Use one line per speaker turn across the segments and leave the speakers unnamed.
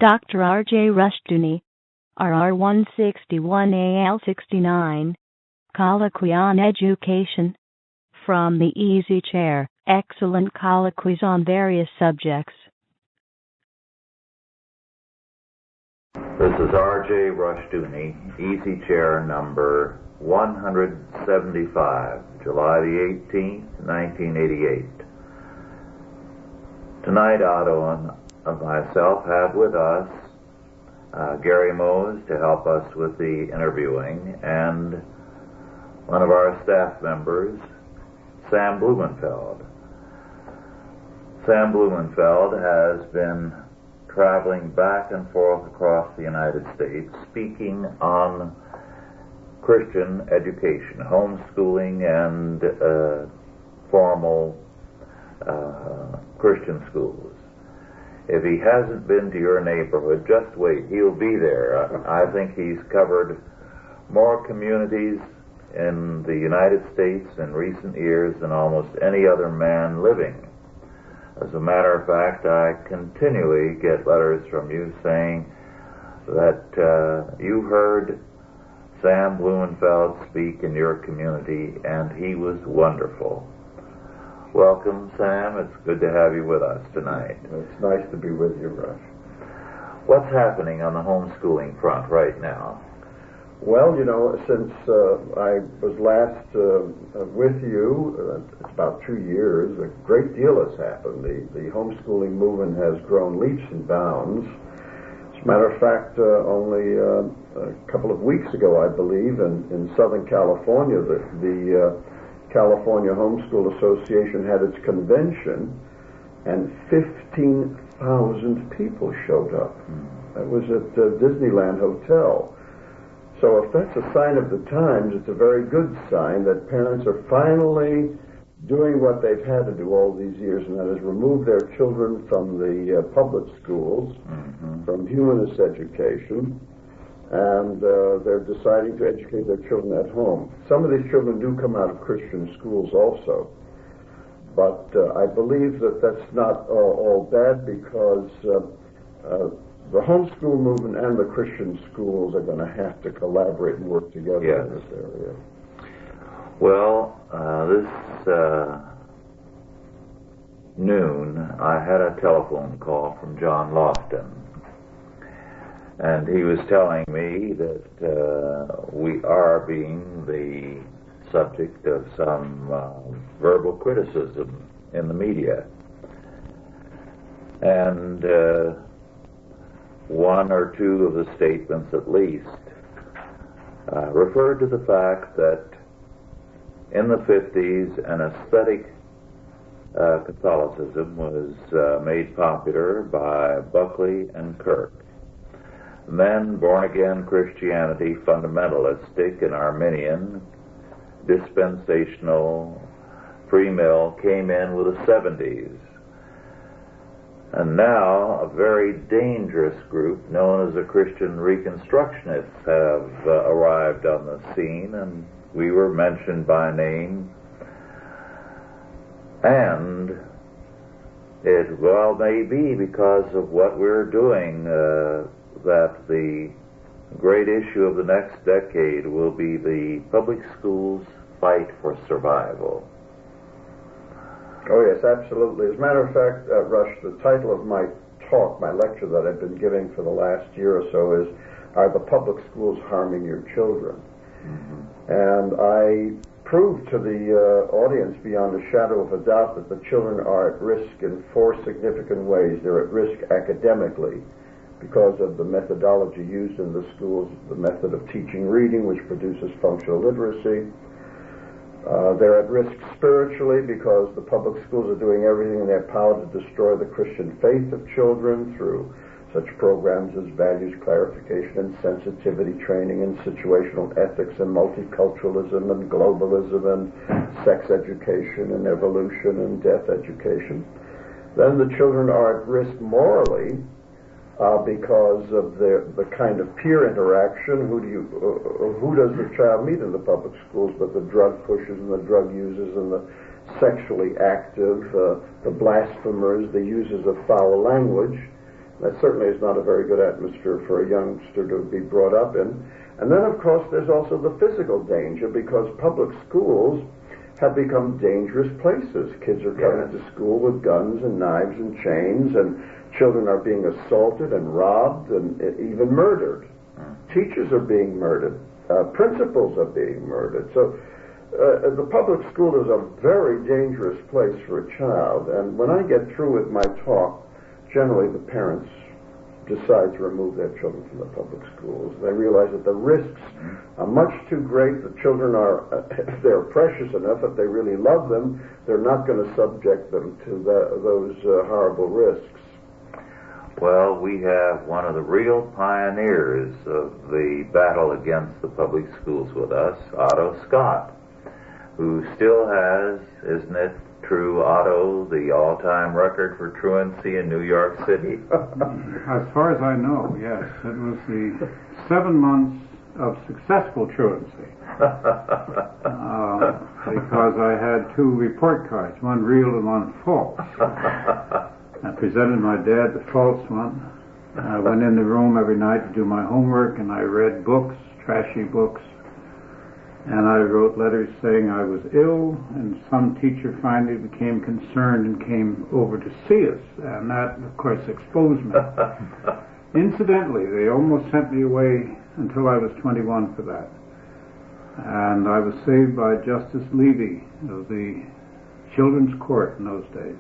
Dr. R.J. Rushdoony, RR 161AL69, Colloquy on Education. From the Easy Chair, excellent colloquies on various subjects.
This is R.J. Rushdoony, Easy Chair number 175, July the 18th, 1988. Tonight, Otto and myself have with us Gary Mose to help us with the interviewing, and one of our staff members, Sam Blumenfeld. Sam Blumenfeld has been traveling back and forth across the United States speaking on Christian education, homeschooling, and formal Christian schools. If he hasn't been to your neighborhood, just wait. He'll be there. I think he's covered more communities in the United States in recent years than almost any other man living. As a matter of fact, I continually get letters from you saying that you heard Sam Blumenfeld speak in your community, and he was wonderful. Welcome, Sam. It's good to have you with us tonight.
It's nice to be with you, Rush.
What's happening on the homeschooling front right now?
Well, you know, since I was last with you, it's about 2 years, a great deal has happened. The homeschooling movement has grown leaps and bounds. As a matter of fact, only a couple of weeks ago, I believe, in Southern California, the California Homeschool Association had its convention, and 15,000 people showed up. That was at Disneyland Hotel. So if that's a sign of the times, it's a very good sign that parents are finally doing what they've had to do all these years, and that is remove their children from the public schools, from humanist education, and they're deciding to educate their children at home. Some of these children do come out of Christian schools also, but I believe that that's not all bad, because the homeschool movement and the Christian schools are going to have to collaborate and work together in this area.
Well, this noon I had a telephone call from John Lofton, and he was telling me that we are being the subject of some verbal criticism in the media. And one or two of the statements at least referred to the fact that in the 50s an aesthetic Catholicism was made popular by Buckley and Kirk. Then born-again Christianity, fundamentalistic and Arminian, dispensational, pre-mill, came in with the 70s. And now a very dangerous group known as the Christian Reconstructionists have arrived on the scene, and we were mentioned by name. And it well may be because of what we're doing that the great issue of the next decade will be the public schools' fight for survival.
Oh, yes, absolutely. As a matter of fact, Rush, the title of my talk, my lecture that I've been giving for the last year or so is, Are the Public Schools Harming Your Children? And I proved to the audience beyond a shadow of a doubt that the children are at risk in 4 significant ways. They're at risk academically because of the methodology used in the schools, the method of teaching reading, which produces functional literacy. They're at risk spiritually because the public schools are doing everything in their power to destroy the Christian faith of children through such programs as values clarification and sensitivity training and situational ethics and multiculturalism and globalism and sex education and evolution and death education. Then the children are at risk morally because of the kind of peer interaction. Who does the child meet in the public schools but the drug pushers and the drug users and the sexually active, the blasphemers, the users of foul language, That certainly is not a very good atmosphere for a youngster to be brought up in. And then, of course, there's also the physical danger, because public schools have become dangerous places. Kids are coming to school with guns and knives and chains, and children are being assaulted and robbed and even murdered. Teachers are being murdered. Principals are being murdered. So the public school is a very dangerous place for a child. And when I get through with my talk, generally the parents decide to remove their children from the public schools. They realize that the risks are much too great. The children are, if they're precious enough, if they really love them, they're not going to subject them to those horrible risks.
Well, we have one of the real pioneers of the battle against the public schools with us, Otto Scott, who still has, isn't it true, Otto, the all-time record for truancy in New York City?
As far as I know, yes. It was the 7 months of successful truancy. Because I had 2 report cards, one real and one false. I presented my dad the false one. I went in the room every night to do my homework, and I read books, trashy books, and I wrote letters saying I was ill, and some teacher finally became concerned and came over to see us, and that, of course, exposed me. Incidentally, they almost sent me away until I was 21 for that. And I was saved by Justice Levy of the Children's Court in those days.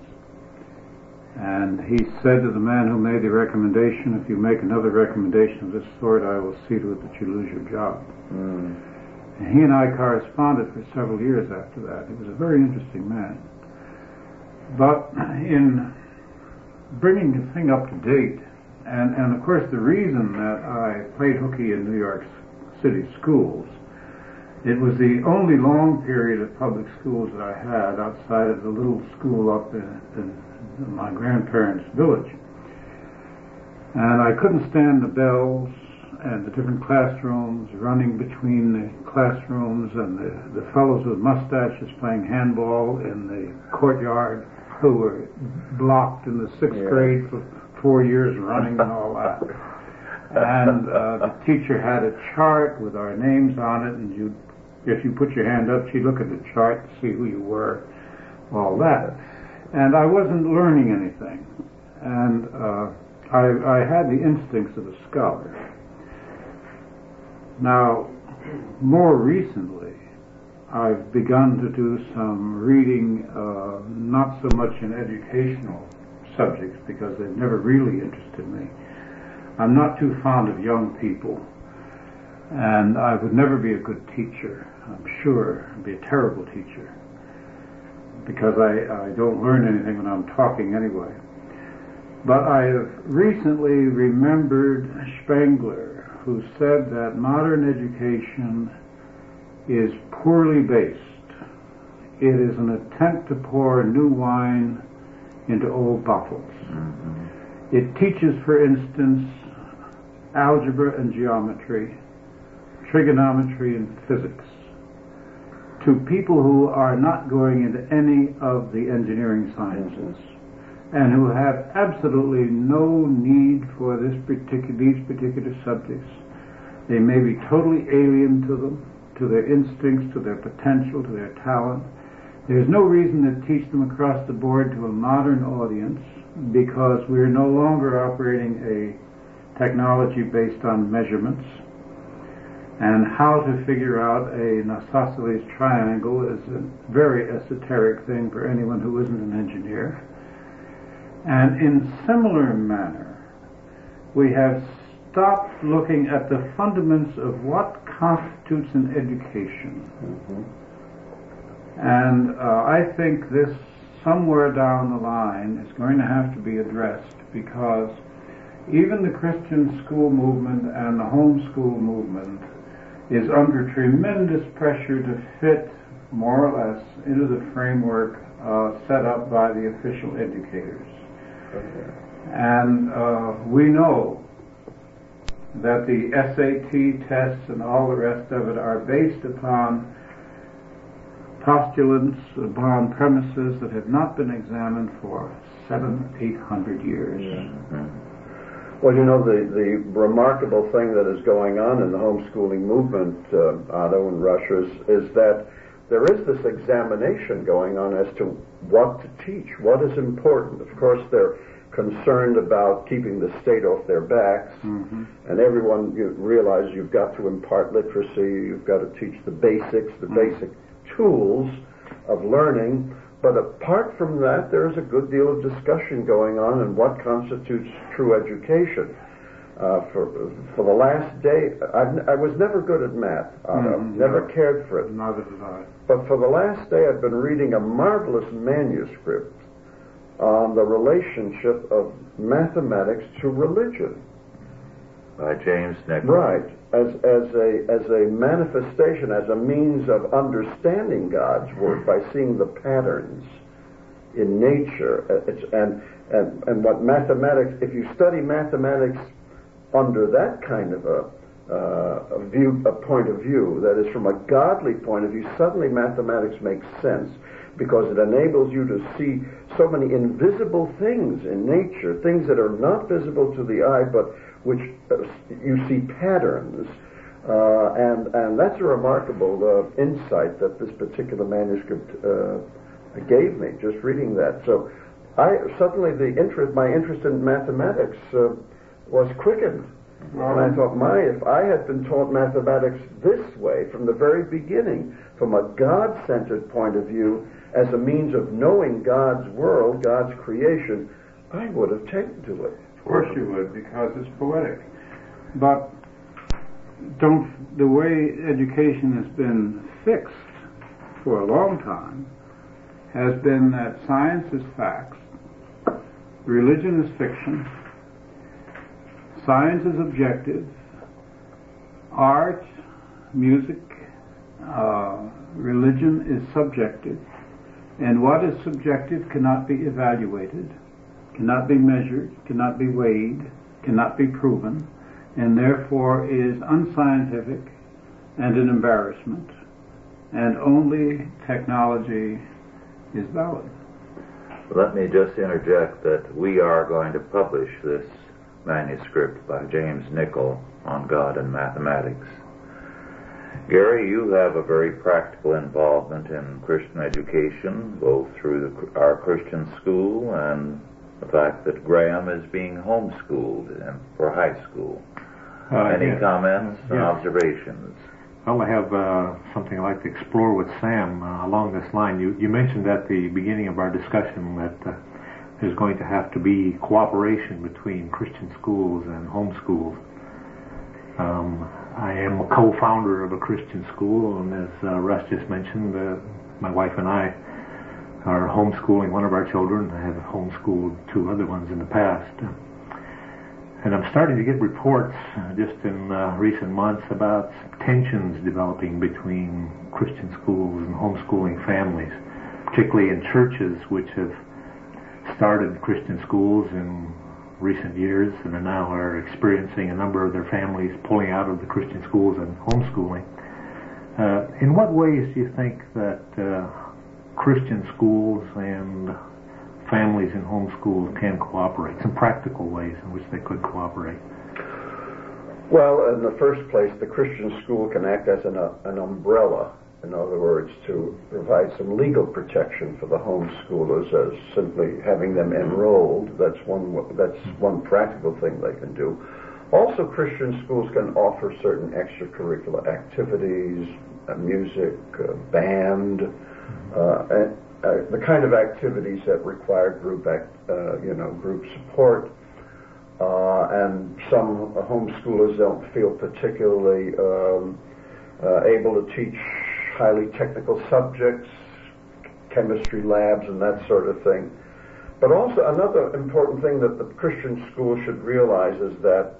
And he said to the man who made the recommendation, if you make another recommendation of this sort, I will see to it that you lose your job. And he and I corresponded for several years after that. He was a very interesting man. But in bringing the thing up to date, and of course the reason that I played hooky in New York City schools, it was the only long period of public schools that I had outside of the little school up in my grandparents' village. And I couldn't stand the bells and the different classrooms, running between the classrooms, and the fellows with mustaches playing handball in the courtyard who were blocked in the 6th grade for 4 years running and all that. And the teacher had a chart with our names on it, and if you put your hand up, she'd look at the chart to see who you were, all that. And I wasn't learning anything. And I had the instincts of a scholar. Now, more recently, I've begun to do some reading, not so much in educational subjects, because they've never really interested me. I'm not too fond of young people, and I would never be a good teacher, I'm sure. I'd be a terrible teacher, because I don't learn anything when I'm talking anyway. But I have recently remembered Spengler, who said that modern education is poorly based. It is an attempt to pour new wine into old bottles. It teaches, for instance, algebra and geometry, trigonometry and physics, to people who are not going into any of the engineering sciences and who have absolutely no need for these particular subjects. They may be totally alien to them, to their instincts, to their potential, to their talent. There's no reason to teach them across the board to a modern audience, because we're no longer operating a technology based on measurements. And how to figure out an isosceles triangle is a very esoteric thing for anyone who isn't an engineer. And in similar manner, we have stopped looking at the fundaments of what constitutes an education. And I think this, somewhere down the line, is going to have to be addressed, because even the Christian school movement and the homeschool movement is under tremendous pressure to fit, more or less, into the framework set up by the official educators. And we know that the SAT tests and all the rest of it are based upon postulants, upon premises that have not been examined for 700-800 years.
Well, you know, the remarkable thing that is going on in the homeschooling movement, Otto and Russia, is that there is this examination going on as to what to teach, what is important. Of course, they're concerned about keeping the state off their backs, and everyone, you realize you've got to impart literacy, you've got to teach the basics, the basic tools of learning. But apart from that, there is a good deal of discussion going on in what constitutes true education. For the last day, I was never good at math, never cared for it.
Neither did I.
But for the last day, I've been reading a marvelous manuscript on the relationship of mathematics to religion.
By James Nichols.
Right, as a manifestation, as a means of understanding God's Word by seeing the patterns in nature. And what mathematics, if you study mathematics under that kind of a point of view, that is from a godly point of view, suddenly mathematics makes sense, because it enables you to see so many invisible things in nature, things that are not visible to the eye, but which you see patterns. And that's a remarkable insight that this particular manuscript gave me, just reading that. So suddenly my interest in mathematics was quickened. And I thought, if I had been taught mathematics this way from the very beginning, from a God-centered point of view, as a means of knowing God's world, God's creation, I would have taken to it.
Of course you would, because it's poetic. But the way education has been fixed for a long time has been that science is facts, religion is fiction, science is objective, art, music, religion is subjective, and what is subjective cannot be evaluated, cannot be measured, cannot be weighed, cannot be proven, and therefore is unscientific and an embarrassment, and only technology is valid.
Let me just interject that we are going to publish this manuscript by James Nichols on God and mathematics. Gary, you have a very practical involvement in Christian education, both through our Christian school and the fact that Graham is being homeschooled for high school. Any comments and observations?
Well, I have something I'd like to explore with Sam along this line. You mentioned at the beginning of our discussion that there's going to have to be cooperation between Christian schools and homeschools. I am a co-founder of a Christian school, and as Russ just mentioned, my wife and I are homeschooling one of our children. I have homeschooled two other ones in the past. And I'm starting to get reports just in recent months about tensions developing between Christian schools and homeschooling families, particularly in churches which have started Christian schools in recent years and are experiencing a number of their families pulling out of the Christian schools and homeschooling. In what ways do you think that Christian schools and families in homeschools can cooperate? Some practical ways in which they could cooperate.
Well, in the first place, the Christian school can act as an umbrella, in other words, to provide some legal protection for the homeschoolers as simply having them enrolled. That's one practical thing they can do. Also, Christian schools can offer certain extracurricular activities, music, band, the kind of activities that require group support. And some homeschoolers don't feel particularly able to teach highly technical subjects, chemistry labs, and that sort of thing. But also another important thing that the Christian school should realize is that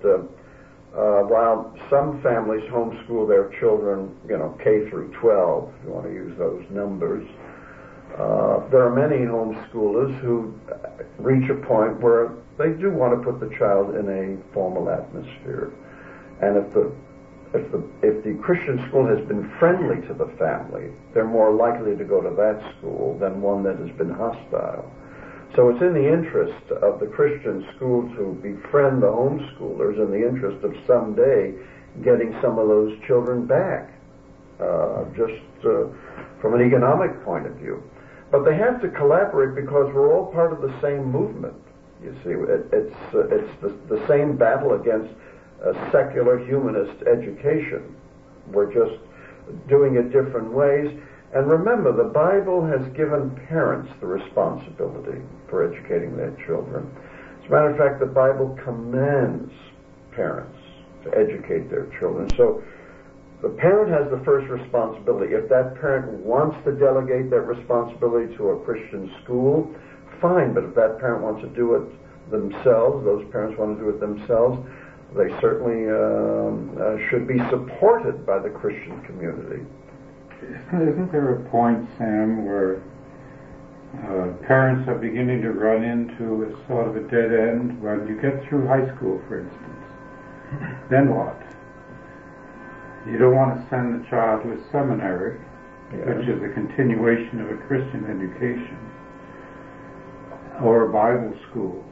while some families homeschool their children, K through 12, if you want to use those numbers, there are many homeschoolers who reach a point where they do want to put the child in a formal atmosphere. And if the Christian school has been friendly to the family, they're more likely to go to that school than one that has been hostile. So it's in the interest of the Christian school to befriend the homeschoolers, in the interest of someday getting some of those children back, just from an economic point of view. But they have to collaborate because we're all part of the same movement. You see, it's the same battle against secular humanist education. We're just doing it different ways. And remember, the Bible has given parents the responsibility for educating their children. As a matter of fact, the Bible commands parents to educate their children. So the parent has the first responsibility. If that parent wants to delegate that responsibility to a Christian school, fine. But if that parent wants to do it themselves, those parents want to do it themselves, they certainly should be supported by the Christian community.
Isn't there a point, Sam, where parents are beginning to run into a sort of a dead end when you get through high school, for instance? Then what? You don't want to send the child to a seminary, which is a continuation of a Christian education, or a Bible school.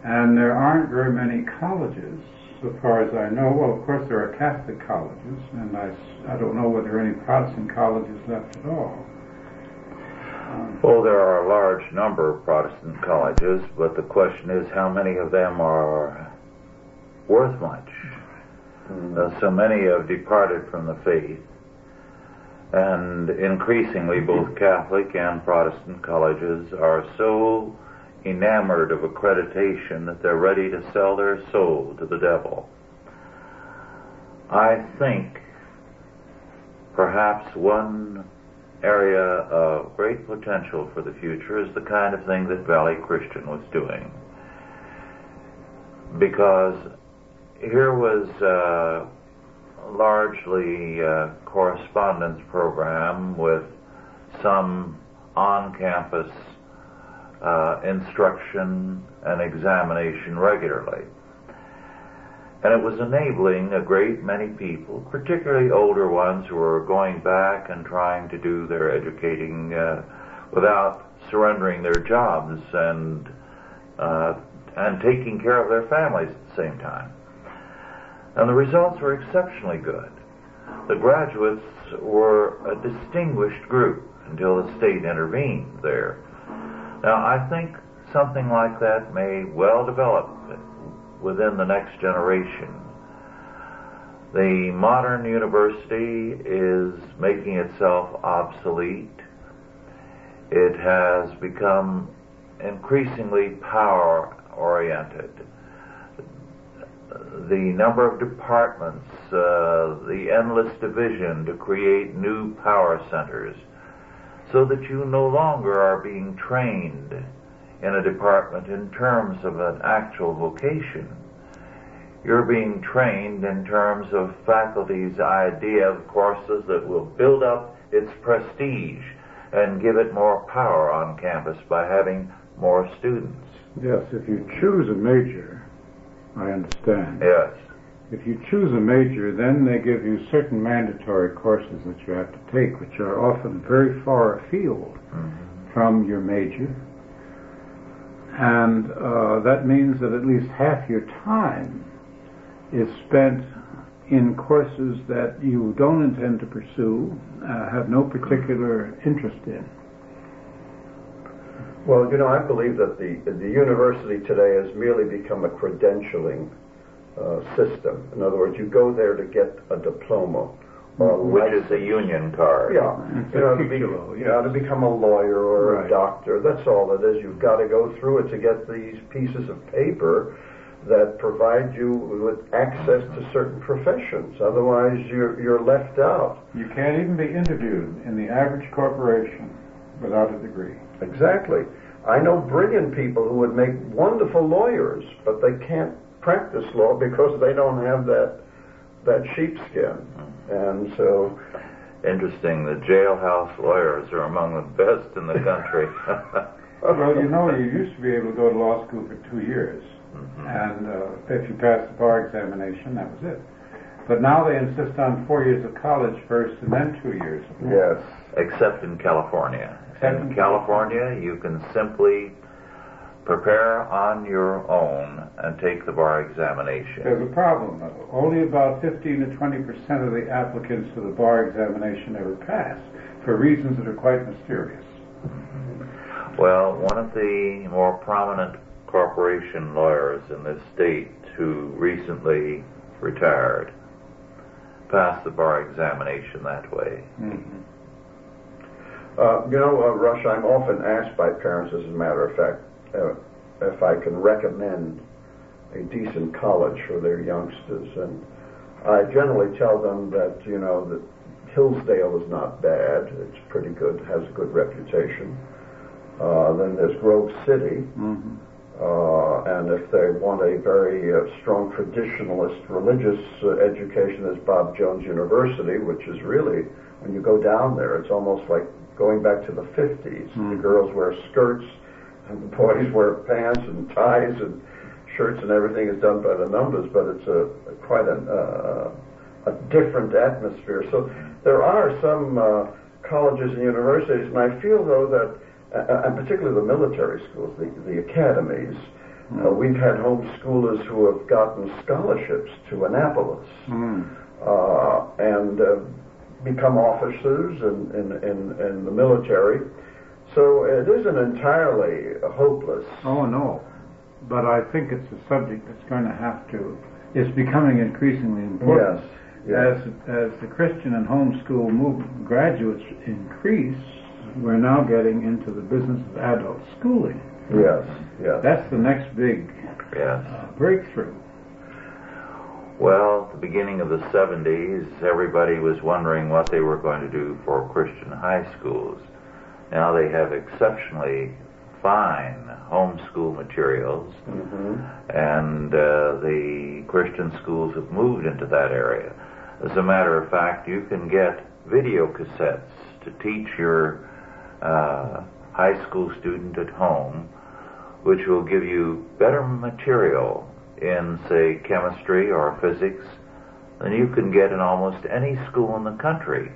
And there aren't very many colleges, so far as I know. Well, of course, there are Catholic colleges, and I don't know whether any Protestant colleges left at all.
Well, there are a large number of Protestant colleges, but the question is how many of them are worth much. So many have departed from the faith, and increasingly both Catholic and Protestant colleges are so enamored of accreditation that they're ready to sell their soul to the devil. I think perhaps one area of great potential for the future is the kind of thing that Valley Christian was doing. Because here was largely a correspondence program with some on-campus instruction and examination regularly. And it was enabling a great many people, particularly older ones who were going back and trying to do their educating without surrendering their jobs and taking care of their families at the same time. And the results were exceptionally good. The graduates were a distinguished group until the state intervened there. Now, I think something like that may well develop within the next generation. The modern university is making itself obsolete. It has become increasingly power-oriented. The number of departments, the endless division to create new power centers, so that you no longer are being trained in a department in terms of an actual vocation. You're being trained in terms of faculty's idea of courses that will build up its prestige and give it more power on campus by having more students.
Yes, if you choose a major, I understand.
Yes.
If you choose a major, then they give you certain mandatory courses that you have to take, which are often very far afield from your major. And that means that at least half your time is spent in courses that you don't intend to pursue, have no particular interest in.
Well, you know, I believe that the university today has merely become a credentialing system. In other words, you go there to get a diploma.
Which is a union card.
Yeah. To become a lawyer or a doctor. That's all it is. You've got to go through it to get these pieces of paper that provide you with access to certain professions. Otherwise, you're left out.
You can't even be interviewed in the average corporation without a degree.
Exactly. I know brilliant people who would make wonderful lawyers, but they can't practice law because they don't have that sheepskin. And so...
Interesting. The jailhouse lawyers are among the best in the country.
Well, you know, you used to be able to go to law school for 2 years. And if you passed the bar examination, that was it. But now they insist on 4 years of college first and then 2 years of law.
Yes.
Except in California. In California, you can simply prepare on your own and take the bar examination.
There's a problem, though. Only about 15 to 20% of the applicants to the bar examination ever pass, for reasons that are quite mysterious.
Well, one of the more prominent corporation lawyers in this state who recently retired passed the bar examination that way.
Mm-hmm.
Rush, I'm often asked by parents, as a matter of fact, if I can recommend a decent college for their youngsters, and I generally tell them that that Hillsdale is not bad; it's pretty good, has a good reputation. Then there's Grove City,
mm-hmm.
And if they want a very strong traditionalist religious education, there's Bob Jones University, which is really, when you go down there, it's almost like going back to the 50s.
Mm-hmm.
The girls wear skirts, and the boys wear pants and ties and shirts, and everything is done by the numbers, but it's quite a different atmosphere. So there are some colleges and universities, and I feel, though, that and particularly the military schools, the academies, we've had homeschoolers who have gotten scholarships to Annapolis and become officers in the military. So it isn't entirely hopeless.
Oh, no. But I think it's a subject that's going to have to, it's becoming increasingly important.
Yes.
As the Christian and homeschool graduates increase, we're now getting into the business of adult schooling.
Yes.
That's the next big breakthrough.
Well, at the beginning of the 70s, everybody was wondering what they were going to do for Christian high schools. Now they have exceptionally fine homeschool materials, and the Christian schools have moved into that area. As a matter of fact, you can get video cassettes to teach your high school student at home, which will give you better material in, say, chemistry or physics than you can get in almost any school in the country.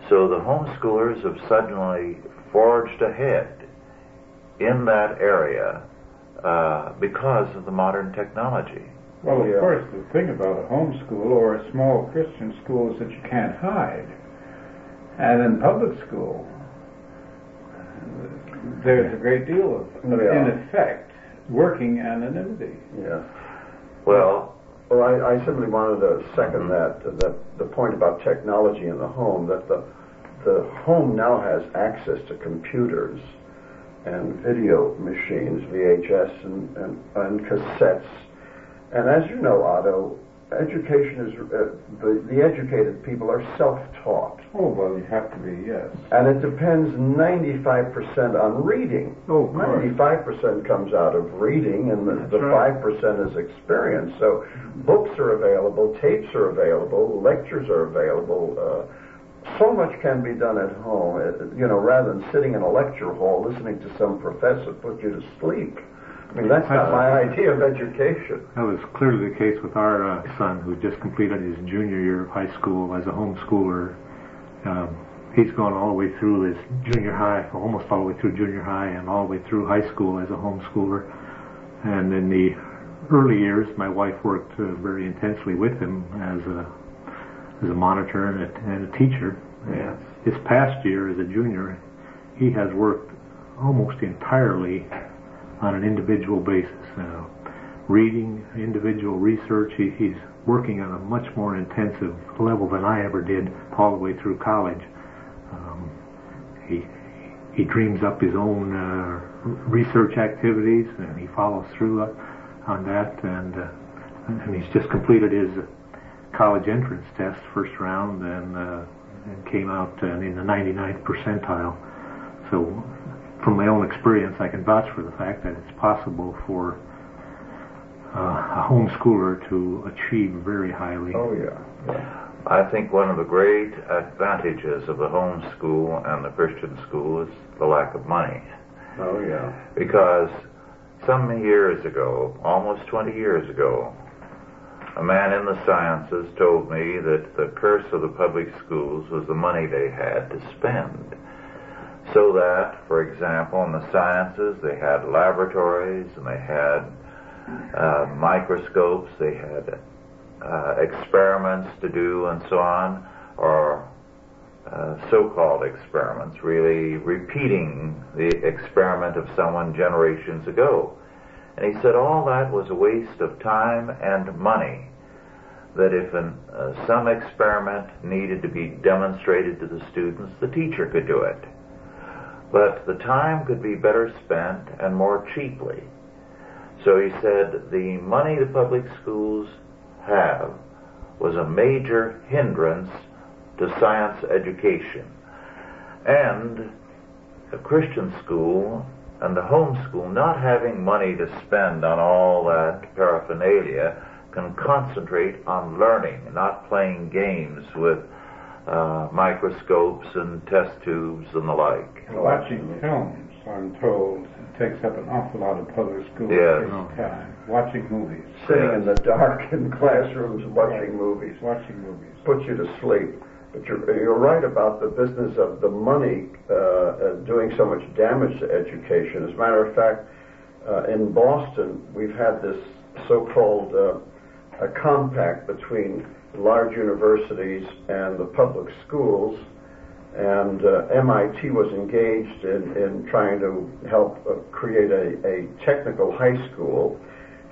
So the homeschoolers have suddenly forged ahead in that area because of the modern technology.
Well, of course, the thing about a homeschool or a small Christian school is that you can't hide. And in public school, there's a great deal of, in effect, working anonymity.
Yeah.
Well,
I simply wanted to second that the point about technology in the home, that the home now has access to computers and video machines, VHS and cassettes. And as you know, Otto, education is, the educated people are self-taught.
Oh, well, you have to be, yes.
And it depends 95% on reading.
Oh, of course.
95% comes out of reading, and the
right.
5% is experience. So books are available, tapes are available, lectures are available. So much can be done at home, rather than sitting in a lecture hall listening to some professor put you to sleep. I mean, that's not my idea of education.
That was clearly the case with our son, who just completed his junior year of high school as a homeschooler. He's gone all the way through his junior high, almost all the way through junior high, and all the way through high school as a homeschooler. And in the early years, my wife worked very intensely with him as a monitor and a teacher.
Yes.
This past year, as a junior, he has worked almost entirely on an individual basis, reading, individual research. He's working on a much more intensive level than I ever did all the way through college. He dreams up his own research activities, and he follows through on that, and he's just completed his college entrance test, first round, and came out in the 99th percentile. So from my own experience, I can vouch for the fact that it's possible for a homeschooler to achieve very highly.
Oh, yeah.
I think one of the great advantages of the home school and the Christian school is the lack of money.
Oh, yeah.
Because some years ago, almost 20 years ago, a man in the sciences told me that the curse of the public schools was the money they had to spend. So that, for example, in the sciences, they had laboratories and they had microscopes, they had experiments to do and so on, or so-called experiments, really repeating the experiment of someone generations ago. And he said all that was a waste of time and money, that if some experiment needed to be demonstrated to the students, the teacher could do it. But the time could be better spent and more cheaply. So he said the money the public schools have was a major hindrance to science education. And a Christian school and the home school, not having money to spend on all that paraphernalia, can concentrate on learning, not playing games with microscopes and test tubes and the like.
Watching films, I'm told, takes up an awful lot of public school time. Watching movies.
Sitting in the dark in classrooms watching movies.
Watching movies.
Puts you to sleep. But you're right about the business of the money doing so much damage to education. As a matter of fact, in Boston, we've had this so-called a compact between large universities and the public schools, and MIT was engaged in trying to help create a technical high school,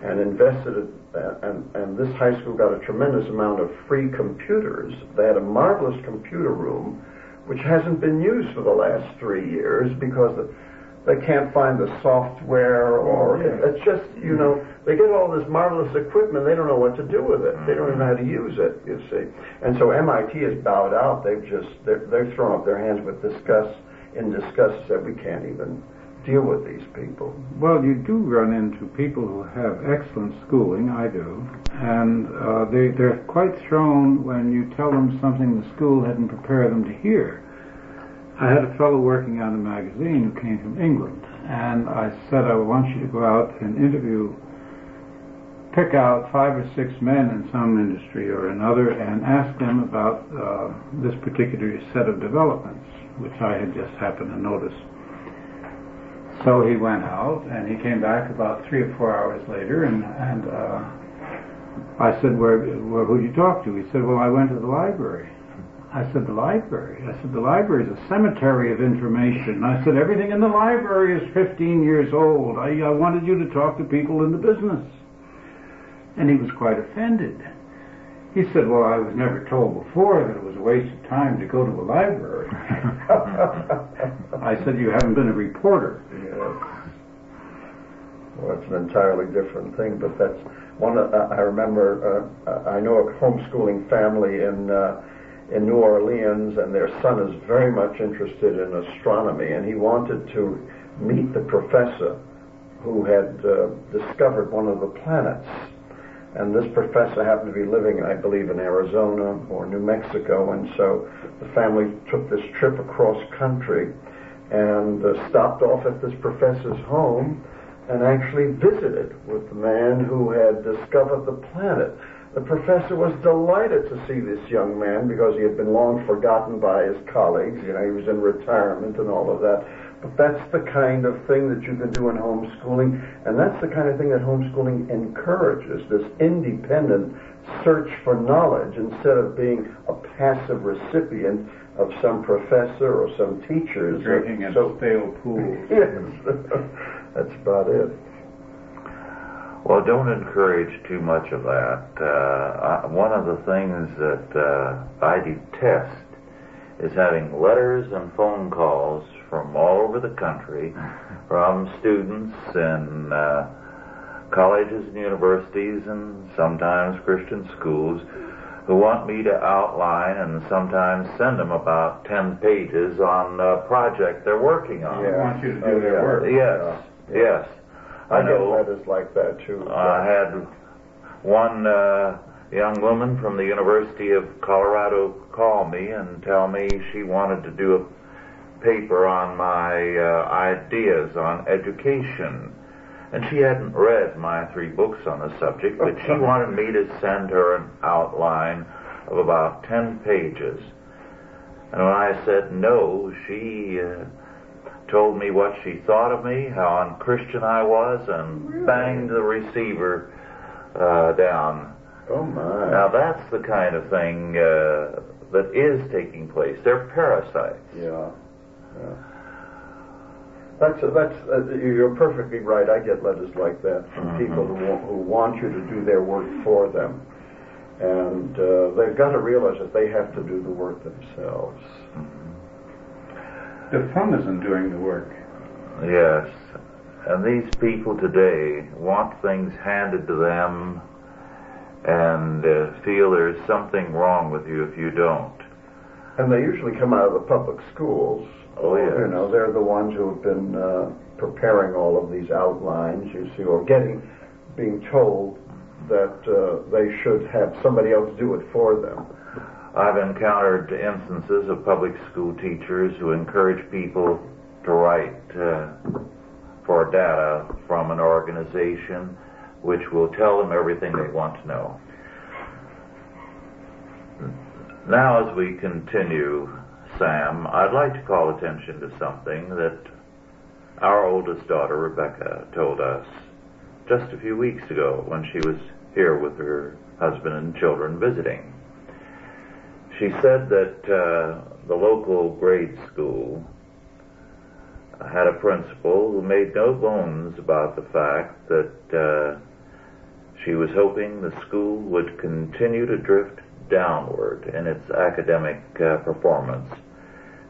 and invested and this high school got a tremendous amount of free computers. They had a marvelous computer room which hasn't been used for the last 3 years because they can't find the software, or it's just, they get all this marvelous equipment, they don't know what to do with it. They don't even know how to use it, you see. And so MIT has bowed out. They've thrown up their hands with disgust said we can't even deal with these people.
Well, you do run into people who have excellent schooling, I do, and they're quite thrown when you tell them something the school hadn't prepared them to hear. I had a fellow working on a magazine who came from England, and I said, I want you to go out and pick out 5 or 6 men in some industry or another and ask them about this particular set of developments, which I had just happened to notice. So he went out, and he came back about 3 or 4 hours later, and I said, who'd you talk to? He said, well, I went to the library. I said, the library? I said, the library is a cemetery of information. I said, everything in the library is 15 years old. I wanted you to talk to people in the business. And he was quite offended. He said, well, I was never told before that it was a waste of time to go to a library. I said, you haven't been a reporter.
Yes. Well, it's an entirely different thing, but that's one. I remember, I know a homeschooling family in New Orleans, and their son is very much interested in astronomy, and he wanted to meet the professor who had discovered one of the planets. And this professor happened to be living, I believe, in Arizona or New Mexico, and so the family took this trip across country and stopped off at this professor's home and actually visited with the man who had discovered the planet. The professor was delighted to see this young man because he had been long forgotten by his colleagues. He was in retirement and all of that. But that's the kind of thing that you can do in homeschooling, and that's the kind of thing that homeschooling encourages, this independent search for knowledge instead of being a passive recipient of some professor or some teachers.
Drinking at stale pools.
Yes, that's about it.
Well, don't encourage too much of that. One of the things that I detest is having letters and phone calls from all over the country, from students in colleges and universities and sometimes Christian schools, who want me to outline and sometimes send them about 10 pages on a project they're working on.
They want you to do their work.
Yes.
I get letters like that too.
I had one young woman from the University of Colorado call me and tell me she wanted to do a paper on my ideas on education. And she hadn't read my 3 books on the subject, but she wanted me to send her an outline of about 10 pages. And when I said no, she told me what she thought of me, how unchristian I was, and
Really?
banged the receiver down.
Oh my!
Now that's the kind of thing that is taking place. They're parasites.
Yeah. That's you're perfectly right. I get letters like that from people who want you to do their work for them, and they've got to realize that they have to do the work themselves.
The fun is in doing the work.
Yes, and these people today want things handed to them and feel there's something wrong with you if you don't.
And they usually come out of the public schools.
Oh, yes.
You know, they're the ones who have been preparing all of these outlines, you see, or being told that they should have somebody else do it for them.
I've encountered instances of public school teachers who encourage people to write for data from an organization which will tell them everything they want to know. Now, as we continue, Sam, I'd like to call attention to something that our oldest daughter, Rebecca, told us just a few weeks ago when she was here with her husband and children visiting. She said that the local grade school had a principal who made no bones about the fact that she was hoping the school would continue to drift downward in its academic performance,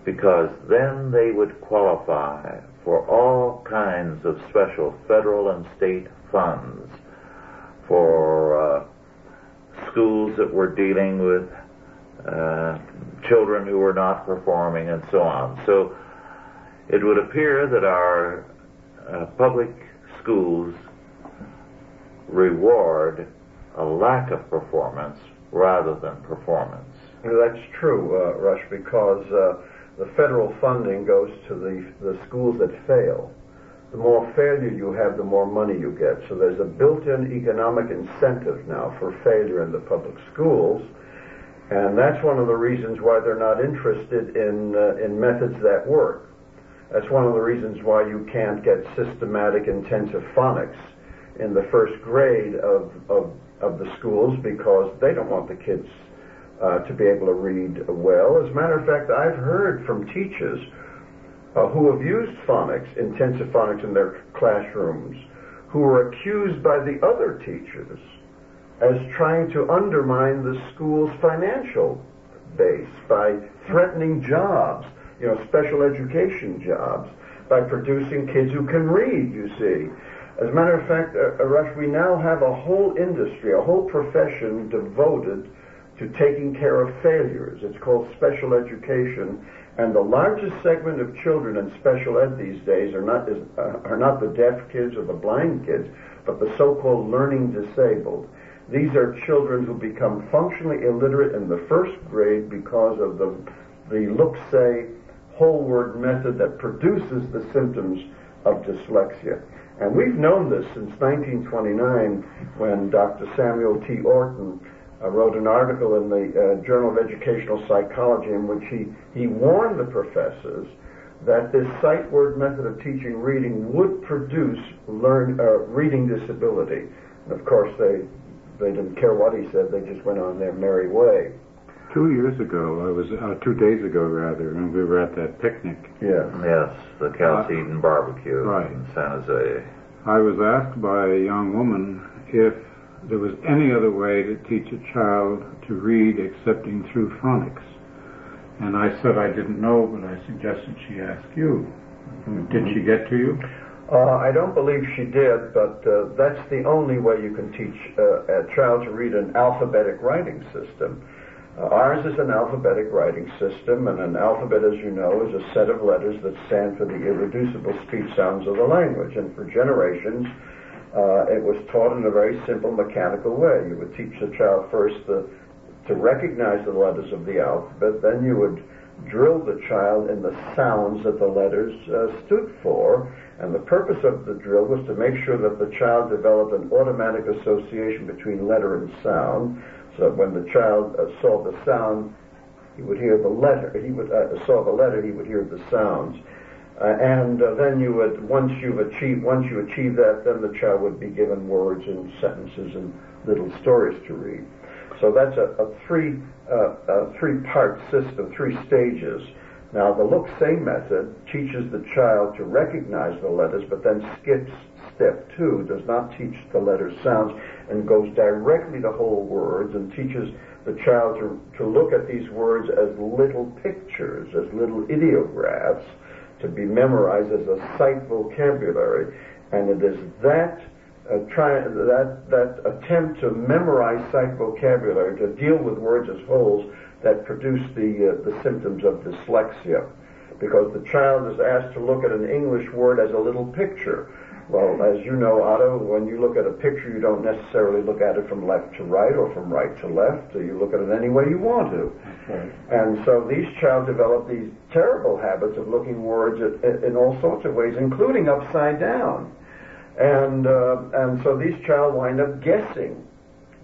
because then they would qualify for all kinds of special federal and state funds for schools that were dealing with children who were not performing and so on. So it would appear that our public schools reward a lack of performance rather than performance.
That's true, Rush, because the federal funding goes to the schools that fail. The more failure you have, the more money you get. So there's a built-in economic incentive now for failure in the public schools, and that's one of the reasons why they're not interested in methods that work. That's one of the reasons why you can't get systematic intensive phonics in the first grade of the schools, because they don't want the kids to be able to read well. As a matter of fact, I've heard from teachers who have used phonics, intensive phonics in their classrooms, who were accused by the other teachers as trying to undermine the school's financial base by threatening jobs, special education jobs, by producing kids who can read, you see. As a matter of fact, Rush, we now have a whole industry, a whole profession devoted to taking care of failures. It's called special education, and the largest segment of children in special ed these days are not the deaf kids or the blind kids, but the so-called learning disabled. These are children who become functionally illiterate in the first grade because of the look-say whole word method that produces the symptoms of dyslexia. And we've known this since 1929, when Dr. Samuel T. Orton wrote an article in the Journal of Educational Psychology in which he warned the professors that this sight word method of teaching reading would produce reading disability. And of course, they didn't care what he said, they just went on their merry way.
2 years ago, 2 days ago rather, and we were at that picnic.
Yes.
Yes, the Chalcedon barbecue
right.
in San Jose.
I was asked by a young woman if there was any other way to teach a child to read excepting through phonics. And I said I didn't know, but I suggested she ask you. Did she get to you?
I don't believe she did, but that's the only way you can teach a child to read an alphabetic writing system. Ours is an alphabetic writing system, and an alphabet, as you know, is a set of letters that stand for the irreducible speech sounds of the language. And for generations, it was taught in a very simple mechanical way. You would teach the child first to recognize the letters of the alphabet, then you would drill the child in the sounds that the letters stood for, and the purpose of the drill was to make sure that the child developed an automatic association between letter and sound, so that when the child saw the sound, he would hear the letter. Saw the letter, he would hear the sounds. And then you would, once you achieve that, then the child would be given words and sentences and little stories to read. So that's a three-part system, 3 stages. Now, the look-say method teaches the child to recognize the letters, but then skips step 2, does not teach the letter sounds, and goes directly to whole words and teaches the child to look at these words as little pictures, as little ideographs, to be memorized as a sight vocabulary. And it is that attempt to memorize sight vocabulary, to deal with words as wholes, that produce the symptoms of dyslexia. Because the child is asked to look at an English word as a little picture. Well, as you know, Otto, when you look at a picture, you don't necessarily look at it from left to right or from right to left. You look at it any way you want to. Okay. And so these child develop these terrible habits of looking words in all sorts of ways, including upside down. And so these child wind up guessing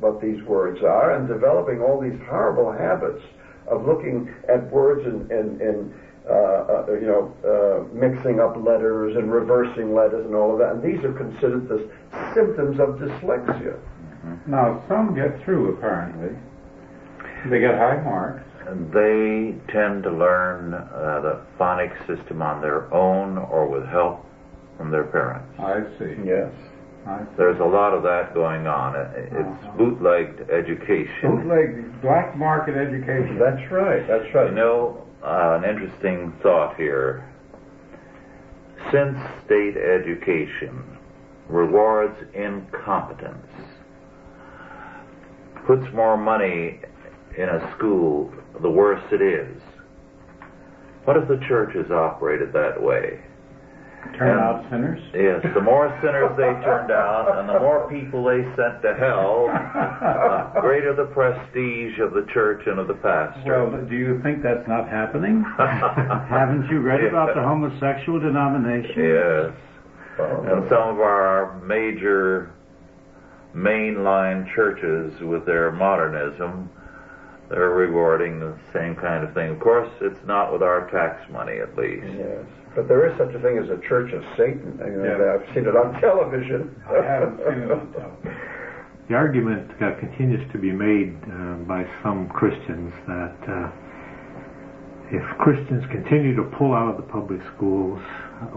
what these words are and developing all these horrible habits of looking at words mixing up letters and reversing letters and all of that. And these are considered the symptoms of dyslexia.
Mm-hmm. Now, some get through, apparently. They get high marks.
And they tend to learn the phonic system on their own or with help from their parents.
I see.
Yes.
There's a lot of that going on. It's bootlegged education.
Bootlegged, black market education.
That's right. That's right.
You know, an interesting thought here. Since state education rewards incompetence, puts more money in a school, the worse it is. What if the churches operated that way?
Turn out sinners?
Yes, the more sinners they turned out and the more people they sent to hell, the greater the prestige of the church and of the pastor.
Well, do you think that's not happening? Haven't you read about the homosexual denomination?
Yes. And some of our major mainline churches with their modernism, they're rewarding the same kind of thing. Of course, it's not with our tax money, at least.
Yes. But there is such a thing as a Church of Satan. I've seen it on television.
I haven't seen it on television.
The argument continues to be made by some Christians that if Christians continue to pull out of the public schools,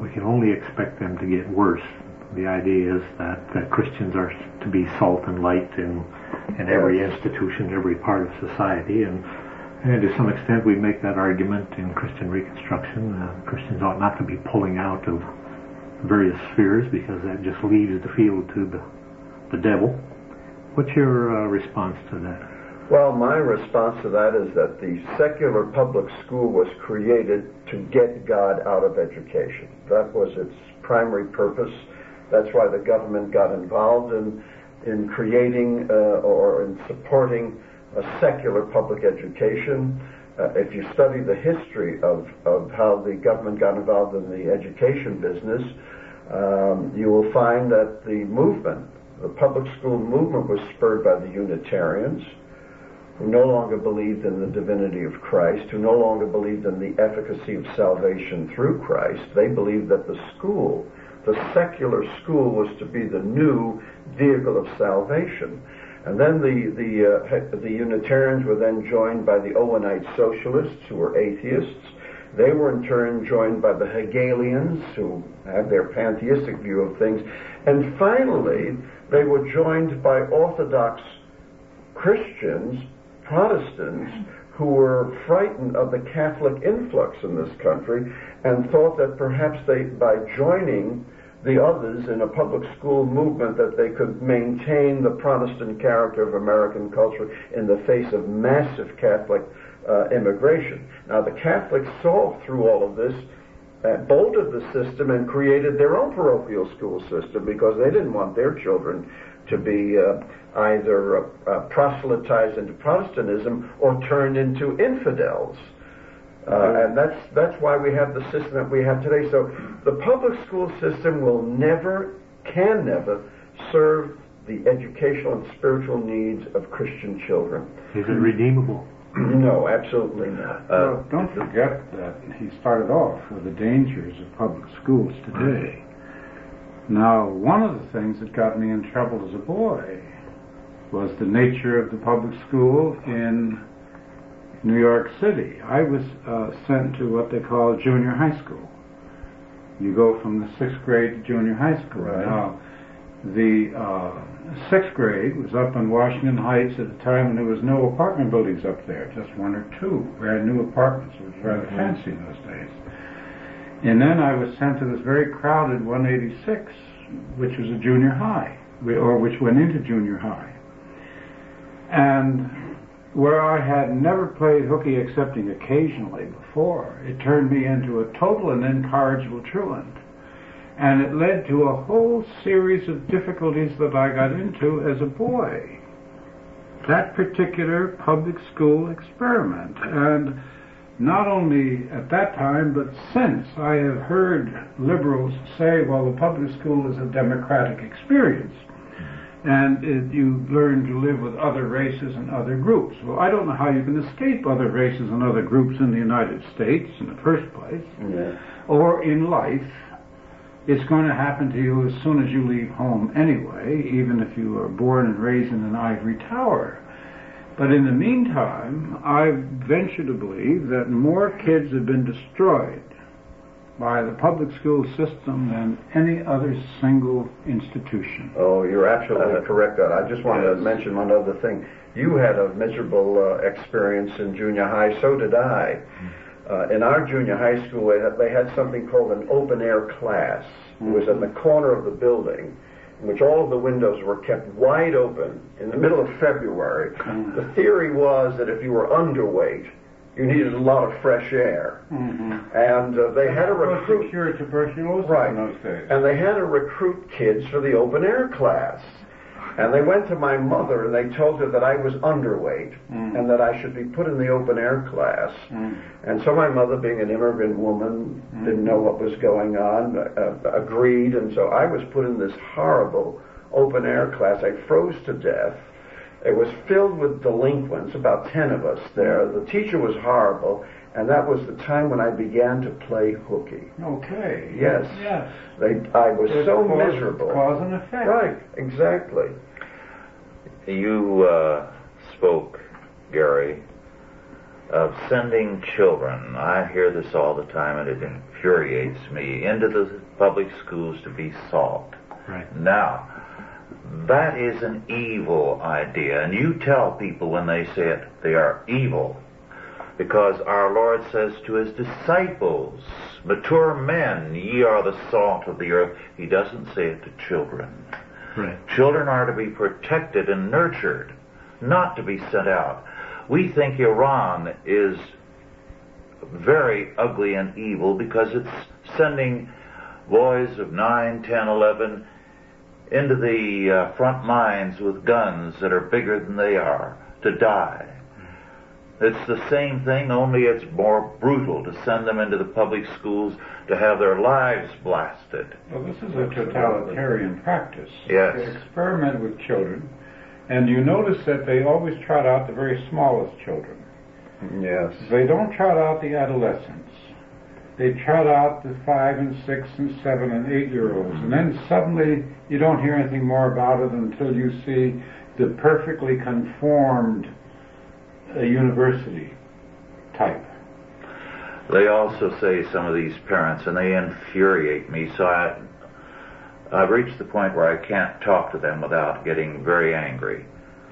we can only expect them to get worse. The idea is that Christians are to be salt and light in every institution, every part of society, and to some extent we make that argument in Christian Reconstruction. Christians ought not to be pulling out of various spheres because that just leaves the field to the devil. What's your response to that?
Well, my response to that is that the secular public school was created to get God out of education. That was its primary purpose. That's why the government got involved in creating or in supporting a secular public education. If you study the history of how the government got involved in the education business, you will find that the public school movement was spurred by the Unitarians, who no longer believed in the divinity of Christ, who no longer believed in the efficacy of salvation through Christ. They believed that the secular school was to be the new vehicle of salvation. And then the Unitarians were then joined by the Owenite socialists, who were atheists. They were in turn joined by the Hegelians, who had their pantheistic view of things. And finally, they were joined by Orthodox Christians, Protestants, who were frightened of the Catholic influx in this country and thought that perhaps by joining the others in a public school movement that they could maintain the Protestant character of American culture in the face of massive Catholic immigration. Now, the Catholics saw through all of this, bolted the system and created their own parochial school system because they didn't want their children to be either proselytized into Protestantism or turned into infidels. And that's why we have the system that we have today. So the public school system can never serve the educational and spiritual needs of Christian children.
Is it redeemable?
No, absolutely not.
Well, don't forget that he started off with the dangers of public schools today. Now, one of the things that got me in trouble as a boy was the nature of the public school in New York City. I was sent to what they call junior high school. You go from the 6th grade to junior high school.
Right.
Now, the 6th grade was up on Washington Heights at a time when there was no apartment buildings up there, just one or two brand new apartments. It was rather fancy in those days. And then I was sent to this very crowded 186, which was a junior high, or which went into junior high. And where I had never played hooky excepting occasionally before, it turned me into a total and incorrigible truant. And it led to a whole series of difficulties that I got into as a boy. That particular public school experiment. And not only at that time, but since, I have heard liberals say, well, the public school is a democratic experience. And you learn to live with other races and other groups. Well, I don't know how you can escape other races and other groups in the United States in the first place, or in life. It's going to happen to you as soon as you leave home anyway, even if you are born and raised in an ivory tower. But in the meantime, I venture to believe that more kids have been destroyed by the public school system than any other single institution.
Oh, you're absolutely correct on. I just wanted to mention one other thing. You had a miserable experience in junior high, so did I. In our junior high school, they had something called an open-air class. It was in the corner of the building, in which all of the windows were kept wide open in the middle of February. The theory was that if you were underweight, you needed a lot of fresh air. And they had to recruit...
cure tuberculosis
right.
in those days.
And they had to recruit kids for the open-air class. And they went to my mother and they told her that I was underweight and that I should be put in the open-air class. And so my mother, being an immigrant woman, didn't know what was going on, agreed. And so I was put in this horrible open-air class. I froze to death. It was filled with delinquents, about 10 of us there. The teacher was horrible, and that was the time when I began to play hooky.
Okay.
Yes.
Yes.
I was so miserable.
Cause and effect.
Right, exactly.
You spoke, Gary, of sending children, I hear this all the time and it infuriates me, into the public schools to be salt.
Right.
Now, that is an evil idea, and you tell people when they say it, they are evil, because our Lord says to his disciples, mature men, ye are the salt of the earth. He doesn't say it to children.
Right.
Children are to be protected and nurtured, not to be sent out. We think Iran is very ugly and evil because it's sending boys of 9, 10, 11 into the front lines with guns that are bigger than they are to die. It's the same thing, only it's more brutal to send them into the public schools to have their lives blasted.
Well, this is a totalitarian practice.
Yes.
They experiment with children, and you notice that they always trot out the very smallest children.
Yes.
They don't trot out the adolescents. They trot out the 5 and 6 and 7 and 8-year-olds, and then suddenly you don't hear anything more about it until you see the perfectly conformed university type.
They also say, some of these parents, and they infuriate me, so I've reached the point where I can't talk to them without getting very angry.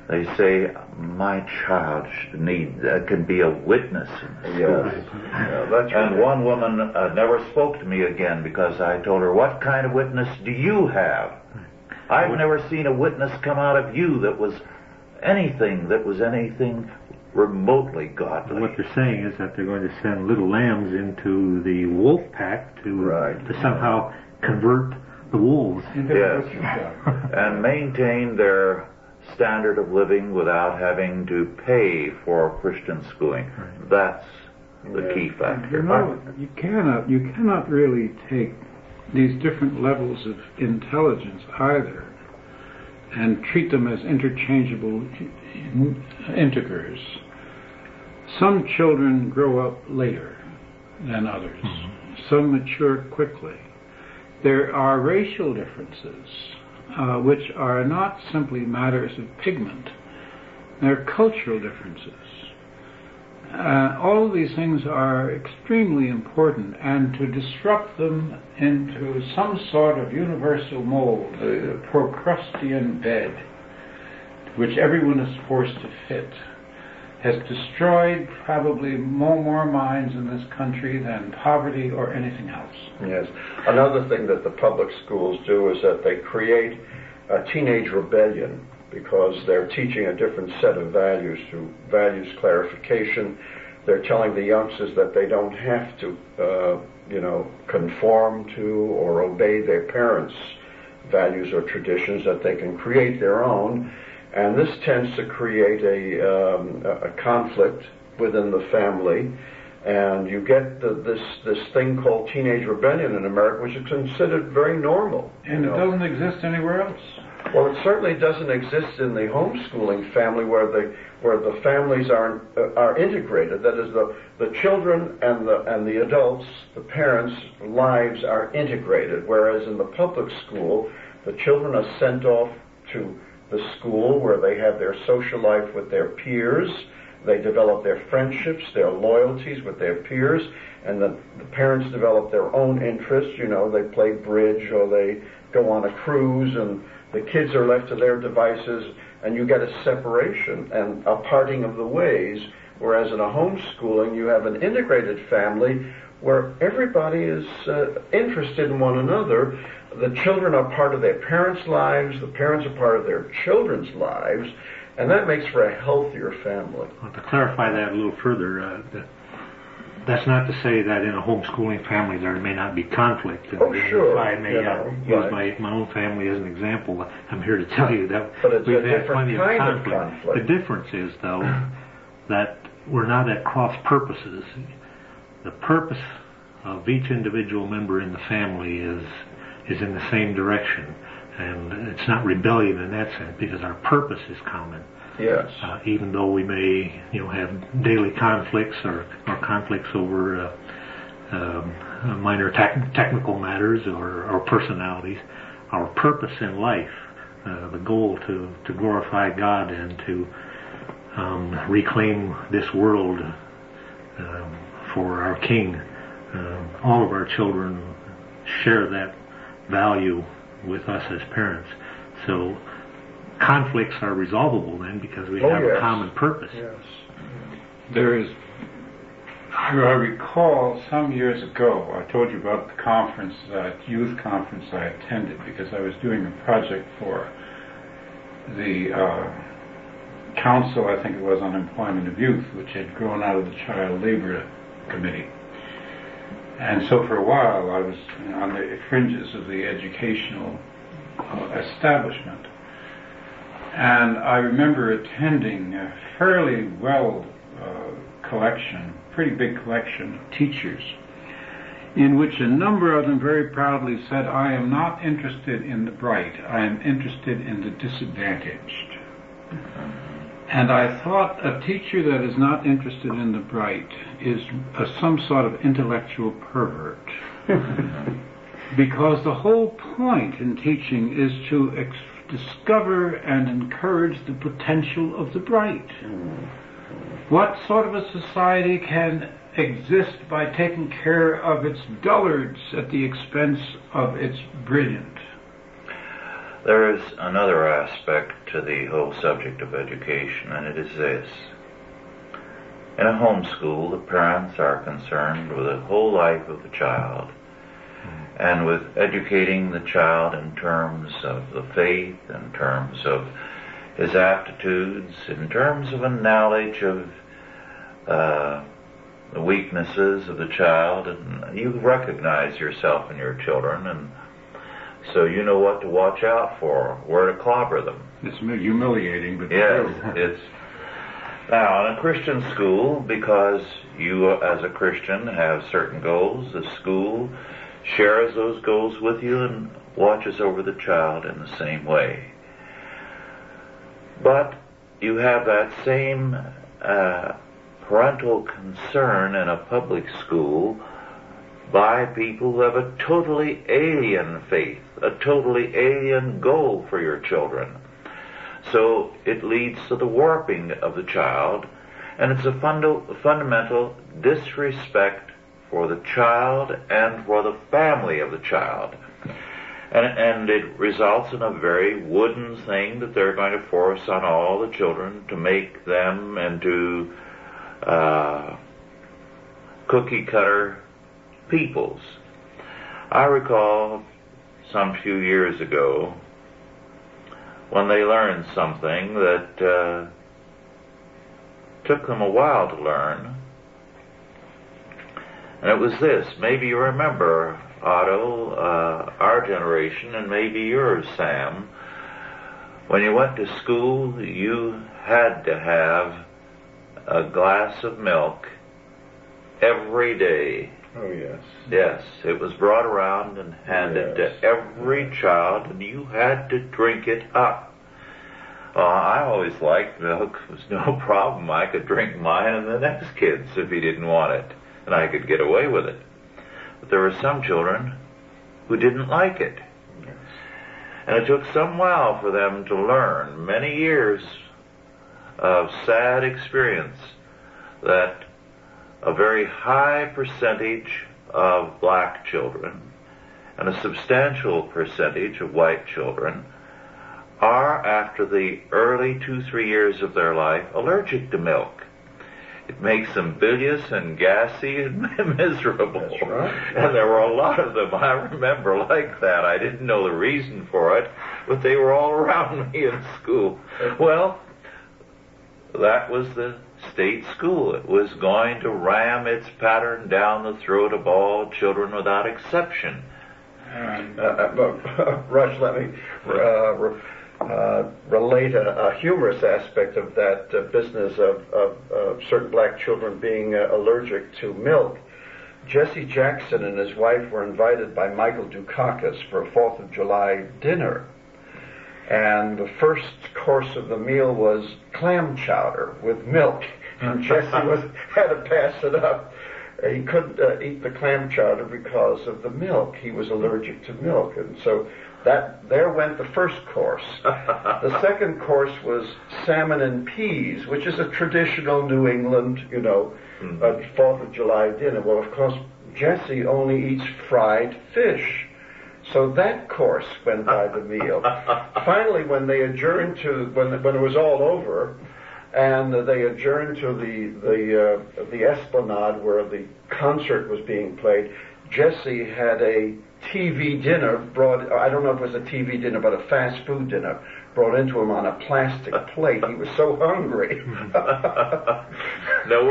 They say, my child can be a witness in the
Yes. Yeah, that's right.
And one woman never spoke to me again because I told her, what kind of witness do you have? I've never seen a witness come out of you that was anything remotely godly.
What they're saying is that they're going to send little lambs into the wolf pack to somehow convert the wolves.
Yes. And maintain their standard of living without having to pay for Christian schooling. Right. That's the key factor.
You know, you cannot really take these different levels of intelligence either and treat them as interchangeable integers. Some children grow up later than others. Some mature quickly. There are racial differences, which are not simply matters of pigment. They're cultural differences. All of these things are extremely important, and to disrupt them into some sort of universal mold, a Procrustean bed, which everyone is forced to fit, has destroyed probably more minds in this country than poverty or anything else.
Yes. Another thing that the public schools do is that they create a teenage rebellion, because they're teaching a different set of values through values clarification. They're telling the youngsters that they don't have to, conform to or obey their parents' values or traditions, that they can create their own. And this tends to create a conflict within the family. And you get this thing called teenage rebellion in America, which is considered very normal.
And it doesn't exist anywhere else.
Well, it certainly doesn't exist in the homeschooling family, where the families are integrated. That is, the children and the adults, the parents' lives are integrated. Whereas in the public school, the children are sent off to the school where they have their social life with their peers. They develop their friendships, their loyalties with their peers, and the parents develop their own interests. They play bridge or they go on a cruise, and the kids are left to their devices, and you get a separation and a parting of the ways. Whereas in a homeschooling, you have an integrated family where everybody is interested in one another. The children are part of their parents' lives, the parents are part of their children's lives, and that makes for a healthier family.
Well, to clarify that a little further, that's not to say that in a homeschooling family there may not be conflict.
Oh, sure.
If I may use my own family as an example, I'm here to tell you that we've had plenty of conflict. The difference is, though, that we're not at cross purposes. The purpose of each individual member in the family is in the same direction, and it's not rebellion in that sense, because our purpose is common.
Yes.
Even though we may, have daily conflicts or conflicts over minor technical matters or personalities, our purpose in life, the goal to glorify God and to reclaim this world for our King. All of our children share that value with us as parents. So conflicts are resolvable then, because we have a common purpose.
Yes.
There is, I recall some years ago, I told you about the conference, youth conference I attended, because I was doing a project for the Council, I think it was, on Employment of Youth, which had grown out of the Child Labor Committee. And so for a while I was on the fringes of the educational establishment. And I remember attending a fairly pretty big collection of teachers, in which a number of them very proudly said, "I am not interested in the bright, I am interested in the disadvantaged." And I thought, a teacher that is not interested in the bright is some sort of intellectual pervert. Because the whole point in teaching is to discover and encourage the potential of the bright. What sort of a society can exist by taking care of its dullards at the expense of its brilliant?
There is another aspect to the whole subject of education, and it is this. In a homeschool, the parents are concerned with the whole life of the child, and with educating the child in terms of the faith, in terms of his aptitudes, in terms of a knowledge of the weaknesses of the child, and you recognize yourself in your children, and so you know what to watch out for, where to clobber them.
It's humiliating, but
yes, it's now in a Christian school, because you as a Christian have certain goals. The school shares those goals with you and watches over the child in the same way. But you have that same parental concern in a public school by people who have a totally alien faith, a totally alien goal for your children. So it leads to the warping of the child, and it's a fundamental disrespect for the child and for the family of the child. And it results in a very wooden thing that they're going to force on all the children to make them into cookie-cutter peoples. I recall some few years ago when they learned something that took them a while to learn. And it was this. Maybe you remember, Otto, our generation, and maybe yours, Sam. When you went to school, you had to have a glass of milk every day.
Oh, yes.
Yes, it was brought around and handed to every child, and you had to drink it up. I always liked milk. It was no problem. I could drink mine and the next kid's if he didn't want it, and I could get away with it. But there were some children who didn't like it. Yes. And it took some while for them to learn, many years of sad experience, that a very high percentage of black children and a substantial percentage of white children are, after the early 2-3 years of their life, allergic to milk. It makes them bilious and gassy and miserable.
That's right.
And there were a lot of them, I remember, like that. I didn't know the reason for it, but they were all around me in school. Well, that was the state school. It was going to ram its pattern down the throat of all children without exception.
Rush, let me relate a humorous aspect of that business of certain black children being allergic to milk. Jesse Jackson and his wife were invited by Michael Dukakis for a 4th of July dinner. And the first course of the meal was clam chowder with milk. And Jesse had to pass it up. He couldn't eat the clam chowder because of the milk. He was allergic to milk. And so there went the first course. The second course was salmon and peas, which is a traditional New England, 4th of July dinner. Well, of course, Jesse only eats fried fish. So that course went by the meal. Finally, when they adjourned when it was all over, and they adjourned to the esplanade where the concert was being played, Jesse had a TV dinner brought. I don't know if it was a TV dinner, but a fast food dinner brought into him on a plastic plate. He was so hungry.
No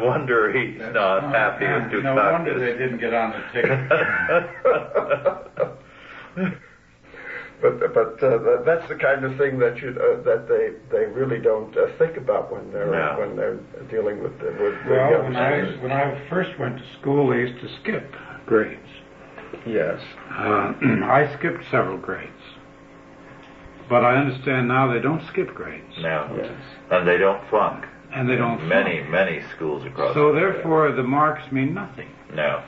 wonder he's not happy with Dukakis.
No wonder they didn't get on the ticket.
But that's the kind of thing that they really don't think about when they're dealing with
when I first went to school, they used to skip grades.
Yes.
I skipped several grades. But I understand now they don't skip grades.
No.
Yes.
And they don't flunk.
And they don't
flunk. Many schools across
So
the
therefore the marks mean nothing.
No.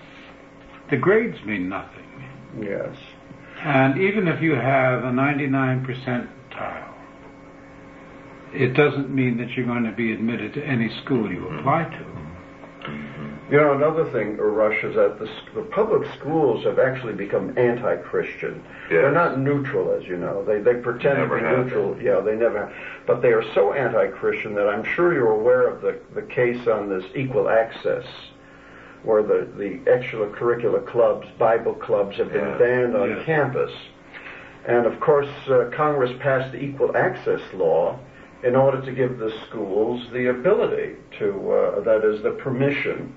The grades mean nothing.
Yes.
And even if you have a 99 percentile, it doesn't mean that you're going to be admitted to any school you apply to.
Another thing, Rush, is that the public schools have actually become anti-Christian.
Yes.
They're not neutral, as you know. They pretend to be neutral. Been. Yeah, they never have. But they are so anti-Christian that I'm sure you're aware of the case on this equal access, where the extracurricular clubs, Bible clubs, have been banned on campus. And of course, Congress passed the equal access law in order to give the schools the ability to, that is, the permission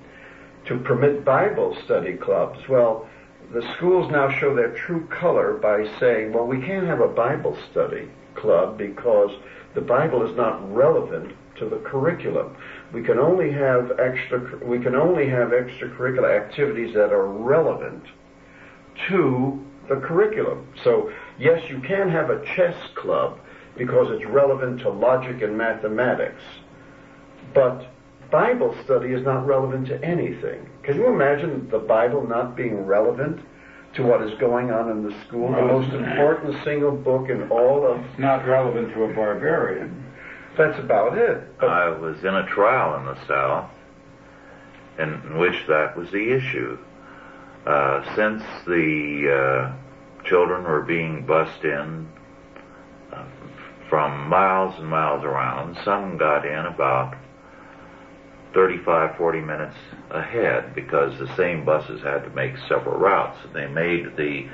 to permit Bible study clubs. Well, the schools now show their true color by saying, well, we can't have a Bible study club because the Bible is not relevant to the curriculum. We can only have extracurricular activities that are relevant to the curriculum. So, yes, you can have a chess club because it's relevant to logic and mathematics, but Bible study is not relevant to anything. Can you imagine the Bible not being relevant to what is going on in the school? The most important single book in all of...
It's not relevant to a barbarian.
That's about it.
I was in a trial in the South in which that was the issue. Since the children were being bussed in from miles and miles around, some got in about 35, 40 minutes ahead because the same buses had to make several routes. They made the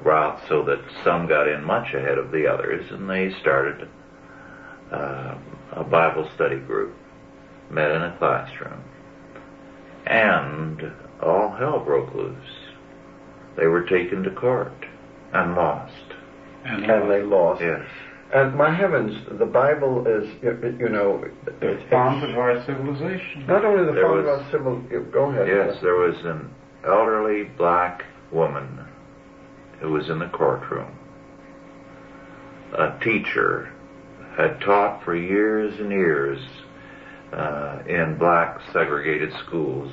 route so that some got in much ahead of the others, and they started a Bible study group, met in a classroom, and all hell broke loose. They were taken to court and lost.
And they lost.
Yes.
And my heavens, the Bible is,
The fount of our civilization.
not only the
There
fount of
was-
our civil... Go ahead.
Yes, there was an elderly black woman who was in the courtroom. A teacher had taught for years and years in black segregated schools,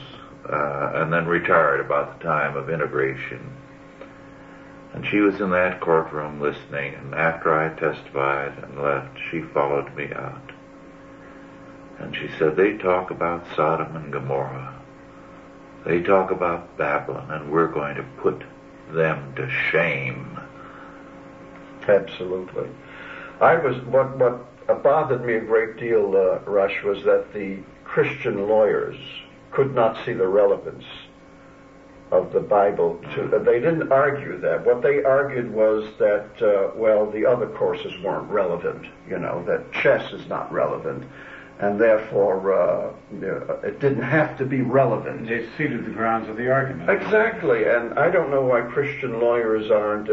and then retired about the time of integration. And she was in that courtroom listening, and after I testified and left, she followed me out. And she said, they talk about Sodom and Gomorrah. They talk about Babylon, and we're going to put them to shame.
Absolutely. What bothered me a great deal, Rush, was that the Christian lawyers could not see the relevance of the Bible they didn't argue that. What they argued was that, the other courses weren't relevant, that chess is not relevant, and therefore it didn't have to be relevant.
They ceded the grounds of the argument.
Exactly, and I don't know why Christian lawyers aren't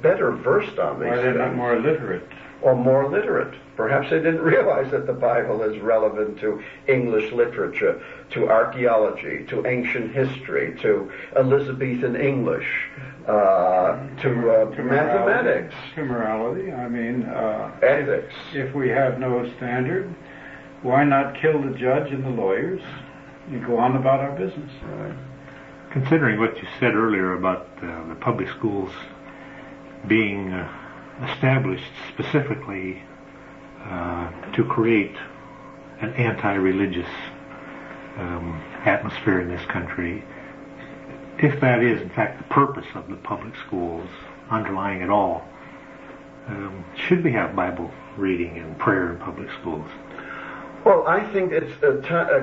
better versed on these
Why they're not
things.
more literate.
Or more literate. Perhaps they didn't realize that the Bible is relevant to English literature, to archaeology, to ancient history, to Elizabethan English, to mathematics.
To morality. I mean,
ethics.
If we have no standard, why not kill the judge and the lawyers and go on about our business?
Right.
Considering what you said earlier about the public schools being established specifically to create an anti-religious atmosphere in this country, if that is in fact the purpose of the public schools underlying it all, should we have Bible reading and prayer in public schools?
Well, I think it's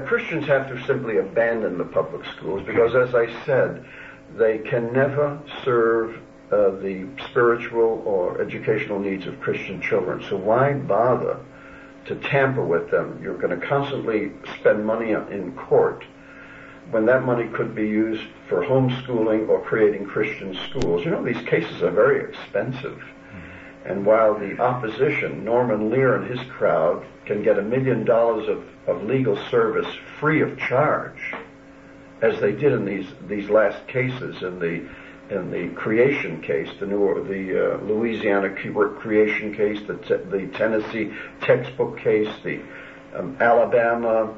Christians have to simply abandon the public schools because, as I said, they can never serve the spiritual or educational needs of Christian children. So why bother to tamper with them? You're going to constantly spend money in court when that money could be used for homeschooling or creating Christian schools. These cases are very expensive. And while the opposition, Norman Lear and his crowd, can get $1 million of legal service free of charge, as they did in these last cases, in the creation case, the Louisiana creation case, the Tennessee textbook case, the Alabama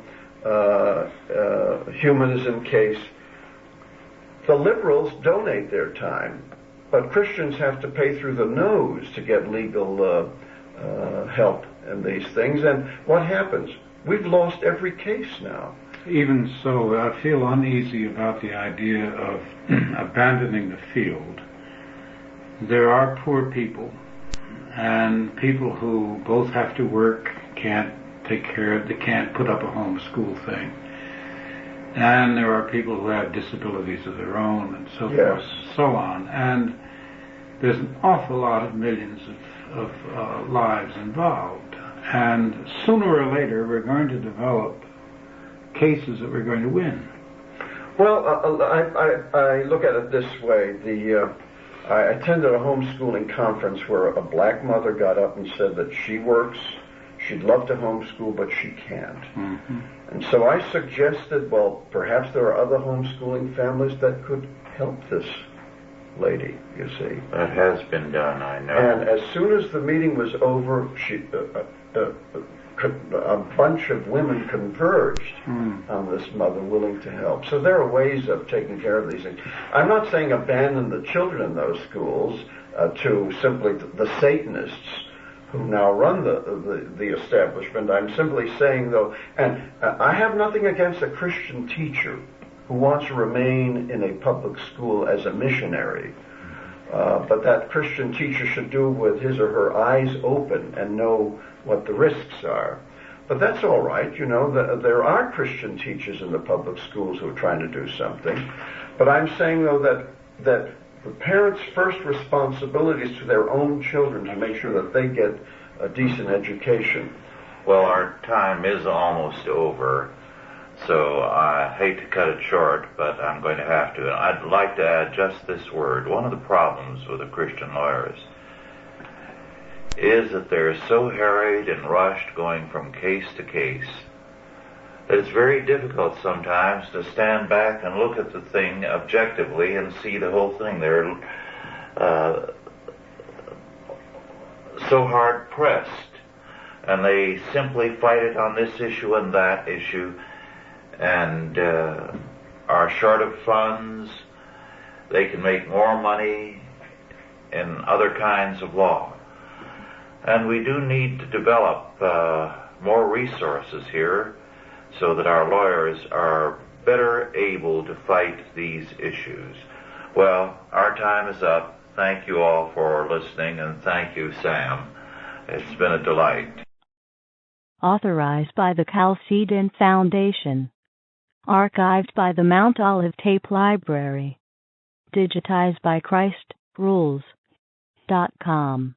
humanism case, the liberals donate their time, but Christians have to pay through the nose to get legal help in these things. And what happens? We've lost every case now.
Even so, I feel uneasy about the idea of abandoning the field. There are poor people, and people who both have to work, can't take care of, they can't put up a homeschool thing. And there are people who have disabilities of their own, and so forth, so on. And there's an awful lot of millions of lives involved. And sooner or later, we're going to develop cases that we're going to win.
Well, I look at it this way. I attended a homeschooling conference where a black mother got up and said that she works, she'd love to homeschool, but she can't.
Mm-hmm.
And so I suggested, well, perhaps there are other homeschooling families that could help this lady, you see.
That has been done, I know.
And as soon as the meeting was over, she a bunch of women converged on this mother willing to help. So there are ways of taking care of these things. I'm not saying abandon the children in those schools to simply the Satanists who now run the establishment. I'm simply saying, though, and I have nothing against a Christian teacher who wants to remain in a public school as a missionary. But that Christian teacher should do with his or her eyes open and know what the risks are. But that's all right, you know. There are Christian teachers in the public schools who are trying to do something. But I'm saying, though, that the parents' first responsibility is to their own children to make sure that they get a decent education.
Well, our time is almost over, so I hate to cut it short, but I'm going to have to. I'd like to add just this word. One of the problems with the Christian lawyers is that they're so harried and rushed going from case to case that it's very difficult sometimes to stand back and look at the thing objectively and see the whole thing. They're so hard pressed, and they simply fight it on this issue and that issue, and are short of funds. They can make more money in other kinds of law. And we do need to develop more resources here so that our lawyers are better able to fight these issues. Well, our time is up. Thank you all for listening, and thank you, Sam. It's been a delight.
Authorized by the Chalcedon Foundation. Archived by the Mount Olive Tape Library. Digitized by ChristRules.com.